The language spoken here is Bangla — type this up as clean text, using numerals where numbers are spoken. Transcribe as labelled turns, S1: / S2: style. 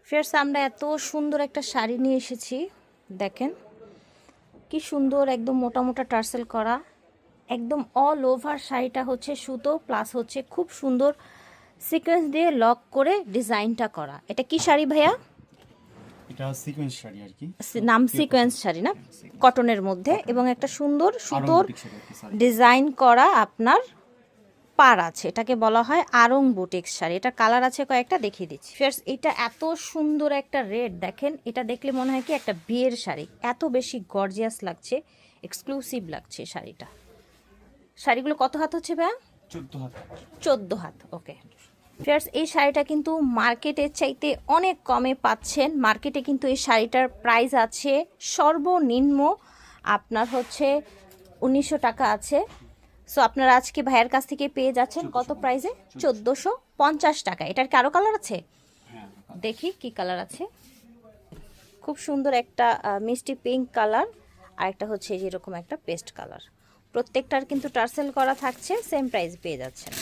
S1: ফিয়ার্স আমরা এত সুন্দর একটা শাড়ি নিয়ে এসেছি, দেখেন কি সুন্দর, একদম মোটা মোটা টার্সেল করা, একদম অল ওভার শাড়িটা হচ্ছে সুতো প্লাস হচ্ছে খুব সুন্দর সিকোয়েন্স দিয়ে লক করে ডিজাইনটা করা। এটা কি শাড়ি ভাইয়া?
S2: এটা সিকোয়েন্স শাড়ি আর কি,
S1: নাম সিকোয়েন্স শাড়ি না, কটনের মধ্যে এবং একটা সুন্দর সুতোর ডিজাইন করা আপনার পার আছে, এটাকে বলা হয় আরং বুটিক্স শাড়ি। এটা কালার আছে কয়েকটা, দেখিয়ে দিচ্ছি। ফার্স্ট এটা এত সুন্দর একটা রেড, দেখেন এটা দেখলে মনে হয় কি একটা বিয়ের শাড়ি, এত বেশি গর্জিয়াস লাগছে, এক্সক্লুসিভ লাগছে শাড়িটা। শাড়িগুলো কত হাত হচ্ছে ভাইয়া?
S2: 14 হাত।
S1: 14 হাত, ওকে। ফিয়ার্স এই শাড়িটা কিন্তু মার্কেটের চাইতে অনেক কমে পাচ্ছেন। মার্কেটে কিন্তু এই শাড়িটার প্রাইস আছে সর্বনিম্ন আপনার হচ্ছে 1900 টাকা আছে। সো আপনারা আজকে ভাইয়ের কাছ থেকে পেয়ে যাচ্ছেন কত প্রাইসে? 1450 টাকা। এটার কি আরও কালার আছে? দেখি কি কালার আছে। খুব সুন্দর একটা মিষ্টি পিঙ্ক কালার, আর একটা হচ্ছে যেরকম একটা পেস্ট কালার। প্রত্যেকটার কিন্তু টার্সেল করা থাকছে, সেম প্রাইস পেয়ে যাচ্ছেন।